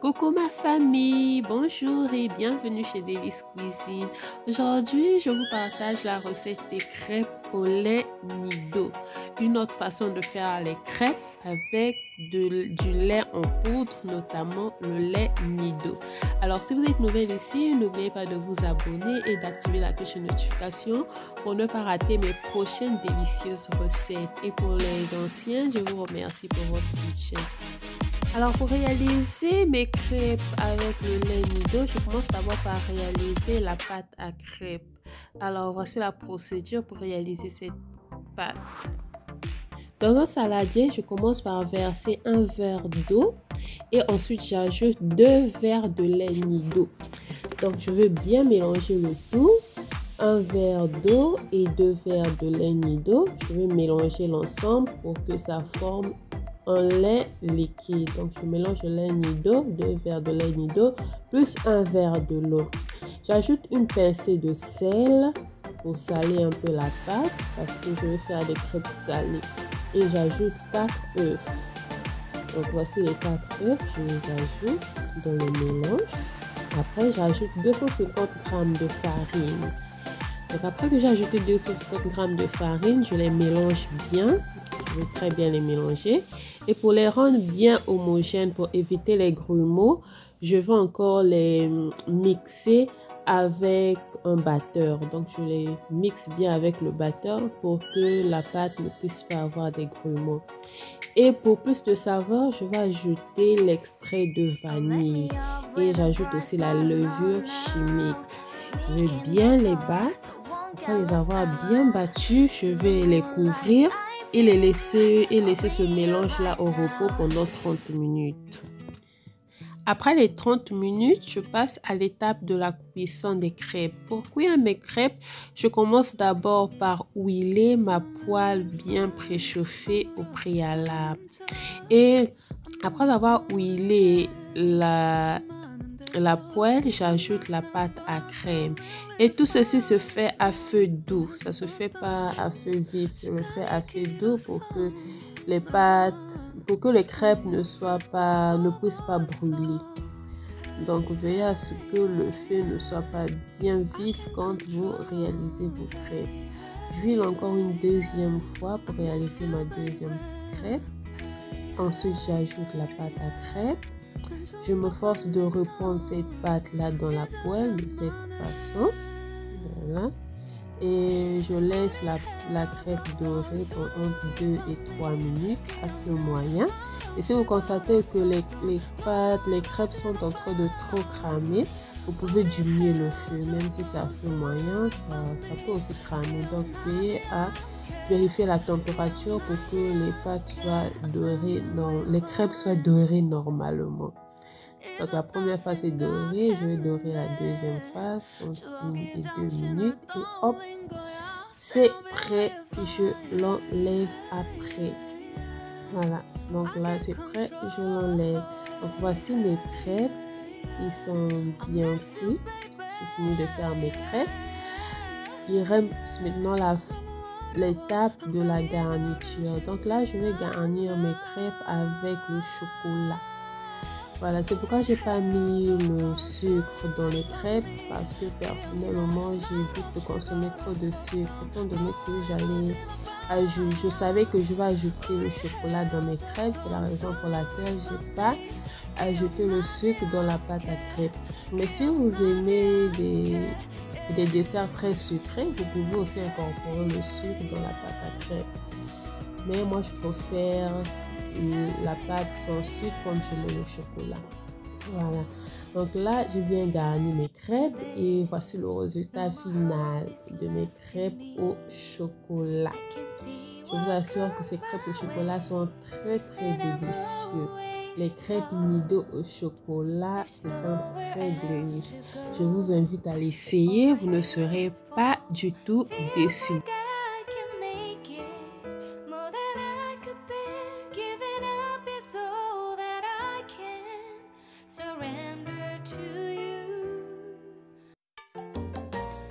Coucou ma famille, bonjour et bienvenue chez Délice Cuisine. Aujourd'hui, je vous partage la recette des crêpes au lait nido. Une autre façon de faire les crêpes avec du lait en poudre, notamment le lait nido. Alors, si vous êtes nouvelle ici, n'oubliez pas de vous abonner et d'activer la cloche de notification pour ne pas rater mes prochaines délicieuses recettes. Et pour les anciens, je vous remercie pour votre soutien. Alors pour réaliser mes crêpes avec le lait nido, je commence d'abord par réaliser la pâte à crêpes. Alors voici la procédure pour réaliser cette pâte. Dans un saladier, je commence par verser un verre d'eau et ensuite j'ajoute 2 verres de lait nido. Donc je veux bien mélanger le tout. Un verre d'eau et 2 verres de lait nido. Je vais mélanger l'ensemble pour que ça forme un lait liquide. Donc je mélange le lait nido, 2 verres de lait nido plus un verre de l'eau. J'ajoute une pincée de sel pour saler un peu la pâte parce que je vais faire des crêpes salées. Et j'ajoute 4 œufs. Donc voici les 4 œufs, je les ajoute dans le mélange. Après j'ajoute 250 g de farine. Donc après que j'ai ajouté 250 g de farine, je les mélange bien. Je vais très bien les mélanger. Et pour les rendre bien homogènes, pour éviter les grumeaux, je vais encore les mixer avec un batteur. Donc je les mixe bien avec le batteur pour que la pâte ne puisse pas avoir des grumeaux. Et pour plus de saveur, je vais ajouter l'extrait de vanille. Et j'ajoute aussi la levure chimique. Je vais bien les battre. Après les avoir bien battus, je vais les couvrir et laisser ce mélange là au repos pendant 30 minutes. Après les 30 minutes, je passe à l'étape de la cuisson des crêpes. Pour cuire mes crêpes, je commence d'abord par huiler ma poêle bien préchauffée au préalable. Et après avoir huilé la poêle, j'ajoute la pâte à crème. Et tout ceci se fait à feu doux. Ça se fait pas à feu vif. Je le fais à feu doux pour que les crêpes ne puissent pas brûler. Donc veillez à ce que le feu ne soit pas bien vif quand vous réalisez vos crêpes. J'huile encore une deuxième fois pour réaliser ma deuxième crêpe. Ensuite, j'ajoute la pâte à crêpes. Je me force de reprendre cette pâte-là dans la poêle de cette façon. Voilà. Et je laisse la crêpe dorer entre 2 et 3 minutes à feu moyen. Et si vous constatez que les crêpes sont en train de trop cramer, vous pouvez diminuer le feu. Même si c'est à feu moyen, ça peut aussi cramer. Donc, veillez à vérifier la température pour que les pâtes soient dorées, les crêpes soient dorées normalement. Donc la première phase est dorée, je vais dorer la deuxième phase, entre 1 et 2 minutes et hop, c'est prêt, je l'enlève après. Voilà, donc là c'est prêt, je l'enlève. Donc voici mes crêpes, ils sont bien cuits, j'ai fini de faire mes crêpes. Il reste maintenant l'étape de la garniture. Donc là je vais garnir mes crêpes avec le chocolat. Voilà, c'est pourquoi j'ai pas mis le sucre dans les crêpes parce que personnellement j'évite de consommer trop de sucre étant donné que je savais que je vais ajouter le chocolat dans mes crêpes. C'est la raison pour laquelle j'ai pas ajouté le sucre dans la pâte à crêpes. Mais si vous aimez des desserts très sucrés, vous pouvez aussi incorporer le sucre dans la pâte à crêpes. Mais moi je préfère la pâte sans sucre comme je mets le chocolat. Voilà, donc là je viens garnir mes crêpes et voici le résultat final de mes crêpes au chocolat. Je vous assure que ces crêpes au chocolat sont très délicieux. Les crêpes nido au chocolat, c'est un très délice. Je vous invite à l'essayer, vous ne serez pas du tout déçus.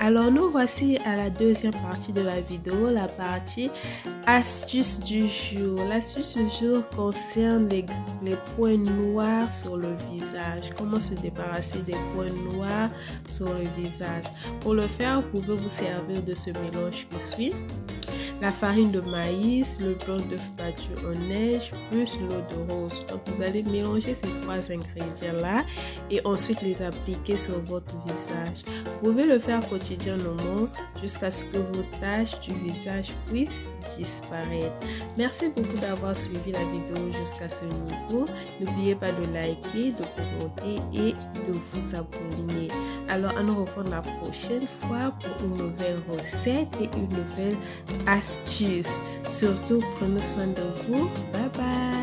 Alors nous voici à la deuxième partie de la vidéo, la partie astuce du jour. L'astuce du jour concerne les points noirs sur le visage. Comment se débarrasser des points noirs sur le visage. Pour le faire, vous pouvez vous servir de ce mélange qui suit. La farine de maïs, le blanc d'œuf battu en neige, plus l'eau de rose. Donc vous allez mélanger ces trois ingrédients-là et ensuite les appliquer sur votre visage. Vous pouvez le faire quotidiennement jusqu'à ce que vos taches du visage puissent disparaître. Merci beaucoup d'avoir suivi la vidéo jusqu'à ce niveau. N'oubliez pas de liker, de commenter et de vous abonner. Alors à nous revoir la prochaine fois pour une nouvelle recette et une nouvelle astuce. Surtout, prenez soin de vous. Bye bye.